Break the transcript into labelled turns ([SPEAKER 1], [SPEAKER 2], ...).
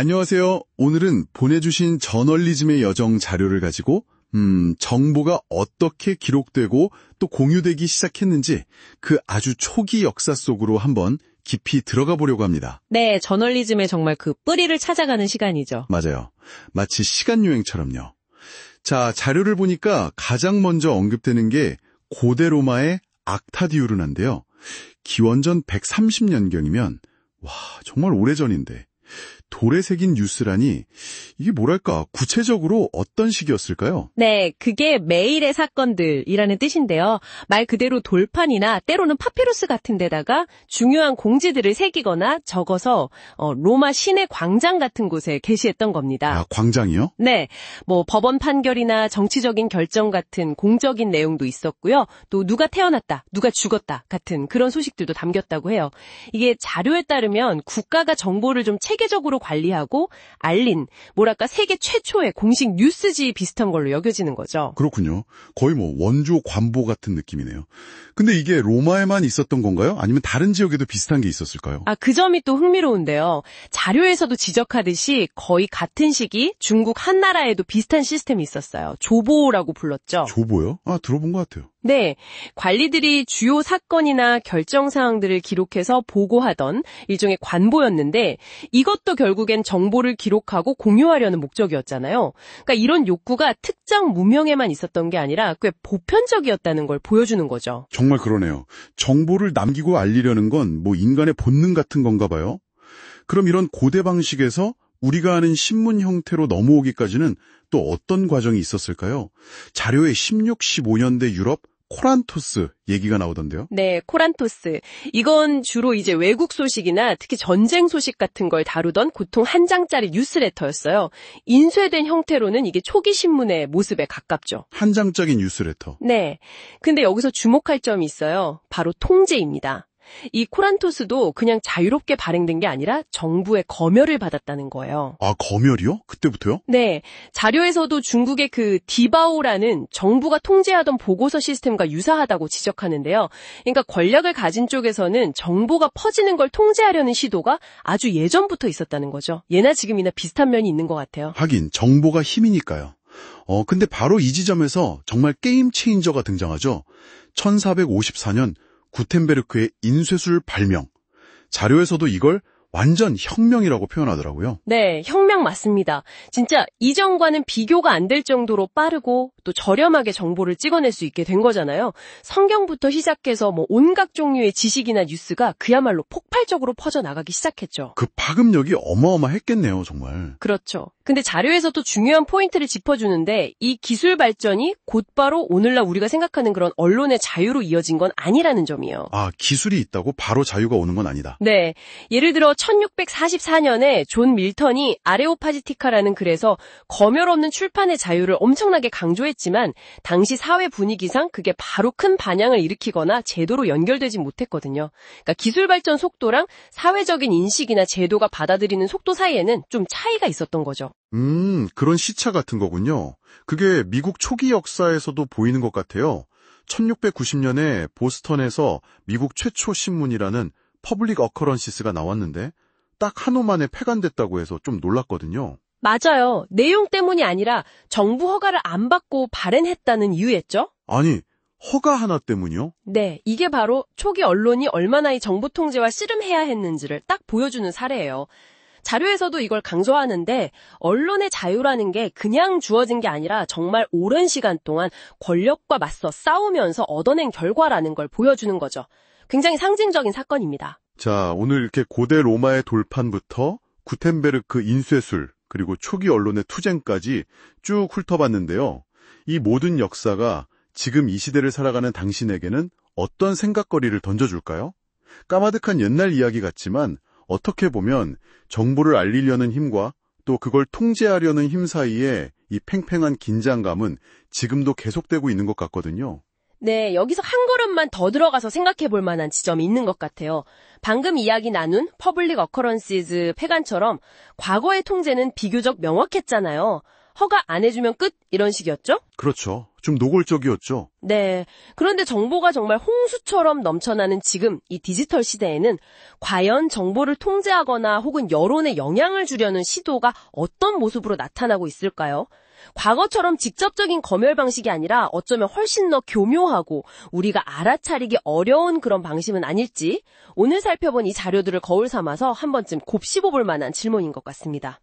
[SPEAKER 1] 안녕하세요. 오늘은 보내주신 저널리즘의 여정 자료를 가지고 정보가 어떻게 기록되고 또 공유되기 시작했는지 그 아주 초기 역사 속으로 한번 깊이 들어가 보려고 합니다.
[SPEAKER 2] 네, 저널리즘의 정말 그 뿌리를 찾아가는 시간이죠.
[SPEAKER 1] 맞아요. 마치 시간여행처럼요. 자, 자료를 보니까 가장 먼저 언급되는 게 고대 로마의 악타디우르나인데요. 기원전 130년경이면 와, 정말 오래전인데 돌에 새긴 뉴스라니 이게 뭐랄까 구체적으로 어떤 시기였을까요?
[SPEAKER 2] 네, 그게 매일의 사건들이라는 뜻인데요. 말 그대로 돌판이나 때로는 파피루스 같은 데다가 중요한 공지들을 새기거나 적어서 로마 시내 광장 같은 곳에 게시했던 겁니다.
[SPEAKER 1] 아, 광장이요?
[SPEAKER 2] 네, 뭐 법원 판결이나 정치적인 결정 같은 공적인 내용도 있었고요. 또 누가 태어났다, 누가 죽었다 같은 그런 소식들도 담겼다고 해요. 이게 자료에 따르면 국가가 정보를 좀 체계적으로 관리하고 알린 뭐랄까 세계 최초의 공식 뉴스지 비슷한 걸로 여겨지는 거죠.
[SPEAKER 1] 그렇군요. 거의 뭐 원조 관보 같은 느낌이네요. 근데 이게 로마에만 있었던 건가요? 아니면 다른 지역에도 비슷한 게 있었을까요?
[SPEAKER 2] 그 점이 또 흥미로운데요. 자료에서도 지적하듯이 거의 같은 시기 중국 한나라에도 비슷한 시스템이 있었어요. 조보라고 불렀죠.
[SPEAKER 1] 조보요? 아, 들어본 것 같아요.
[SPEAKER 2] 네, 관리들이 주요 사건이나 결정 사항들을 기록해서 보고하던 일종의 관보였는데 이것도 결국엔 정보를 기록하고 공유하려는 목적이었잖아요. 그러니까 이런 욕구가 특정 문명에만 있었던 게 아니라 꽤 보편적이었다는 걸 보여주는 거죠.
[SPEAKER 1] 정말 그러네요. 정보를 남기고 알리려는 건 뭐 인간의 본능 같은 건가 봐요. 그럼 이런 고대 방식에서 우리가 아는 신문 형태로 넘어오기까지는 또 어떤 과정이 있었을까요? 자료에 16, 15년대 유럽 코란토스 얘기가 나오던데요.
[SPEAKER 2] 네, 코란토스. 이건 주로 이제 외국 소식이나 특히 전쟁 소식 같은 걸 다루던 보통 한 장짜리 뉴스레터였어요. 인쇄된 형태로는 이게 초기 신문의 모습에 가깝죠.
[SPEAKER 1] 한 장짜리 뉴스레터.
[SPEAKER 2] 네. 근데 여기서 주목할 점이 있어요. 바로 통제입니다. 이 코란토스도 그냥 자유롭게 발행된 게 아니라 정부의 검열을 받았다는 거예요.
[SPEAKER 1] 아, 검열이요? 그때부터요?
[SPEAKER 2] 네. 자료에서도 중국의 그 디바오라는 정부가 통제하던 보고서 시스템과 유사하다고 지적하는데요. 그러니까 권력을 가진 쪽에서는 정보가 퍼지는 걸 통제하려는 시도가 아주 예전부터 있었다는 거죠. 예나 지금이나 비슷한 면이 있는 것 같아요.
[SPEAKER 1] 하긴 정보가 힘이니까요. 근데 바로 이 지점에서 정말 게임 체인저가 등장하죠. 1454년 구텐베르크의 인쇄술 발명. 자료에서도 이걸 완전 혁명이라고 표현하더라고요.
[SPEAKER 2] 네, 혁명 맞습니다. 진짜 이전과는 비교가 안 될 정도로 빠르고 또 저렴하게 정보를 찍어낼 수 있게 된 거잖아요. 성경부터 시작해서 뭐 온갖 종류의 지식이나 뉴스가 그야말로 폭발적으로 퍼져나가기 시작했죠.
[SPEAKER 1] 그 파급력이 어마어마했겠네요, 정말.
[SPEAKER 2] 그렇죠. 근데 자료에서도 중요한 포인트를 짚어주는데 이 기술 발전이 곧바로 오늘날 우리가 생각하는 그런 언론의 자유로 이어진 건 아니라는 점이에요.
[SPEAKER 1] 아, 기술이 있다고 바로 자유가 오는 건 아니다.
[SPEAKER 2] 네. 예를 들어 1644년에 존 밀턴이 아레오파지티카라는 글에서 검열 없는 출판의 자유를 엄청나게 강조했지만 당시 사회 분위기상 그게 바로 큰 반향을 일으키거나 제도로 연결되지 못했거든요. 그러니까 기술 발전 속도랑 사회적인 인식이나 제도가 받아들이는 속도 사이에는 좀 차이가 있었던 거죠.
[SPEAKER 1] 그런 시차 같은 거군요. 그게 미국 초기 역사에서도 보이는 것 같아요. 1690년에 보스턴에서 미국 최초 신문이라는 퍼블릭 어커런시스가 나왔는데 딱 한 호 만에 폐간됐다고 해서 좀 놀랐거든요.
[SPEAKER 2] 맞아요. 내용 때문이 아니라 정부 허가를 안 받고 발행했다는 이유였죠?
[SPEAKER 1] 아니, 허가 하나 때문이요?
[SPEAKER 2] 네, 이게 바로 초기 언론이 얼마나 이 정보 통제와 씨름해야 했는지를 딱 보여주는 사례예요. 자료에서도 이걸 강조하는데 언론의 자유라는 게 그냥 주어진 게 아니라 정말 오랜 시간 동안 권력과 맞서 싸우면서 얻어낸 결과라는 걸 보여주는 거죠. 굉장히 상징적인 사건입니다.
[SPEAKER 1] 자, 오늘 이렇게 고대 로마의 돌판부터 구텐베르크 인쇄술, 그리고 초기 언론의 투쟁까지 쭉 훑어봤는데요. 이 모든 역사가 지금 이 시대를 살아가는 당신에게는 어떤 생각거리를 던져줄까요? 까마득한 옛날 이야기 같지만 어떻게 보면 정보를 알리려는 힘과 또 그걸 통제하려는 힘 사이에 이 팽팽한 긴장감은 지금도 계속되고 있는 것 같거든요.
[SPEAKER 2] 네, 여기서 한 걸음만 더 들어가서 생각해 볼 만한 지점이 있는 것 같아요. 방금 이야기 나눈 퍼블릭 어커런시즈 폐간처럼 과거의 통제는 비교적 명확했잖아요. 허가 안 해주면 끝 이런 식이었죠?
[SPEAKER 1] 그렇죠. 좀 노골적이었죠.
[SPEAKER 2] 네. 그런데 정보가 정말 홍수처럼 넘쳐나는 지금 이 디지털 시대에는 과연 정보를 통제하거나 혹은 여론에 영향을 주려는 시도가 어떤 모습으로 나타나고 있을까요? 과거처럼 직접적인 검열 방식이 아니라 어쩌면 훨씬 더 교묘하고 우리가 알아차리기 어려운 그런 방식은 아닐지 오늘 살펴본 이 자료들을 거울 삼아서 한 번쯤 곱씹어볼 만한 질문인 것 같습니다.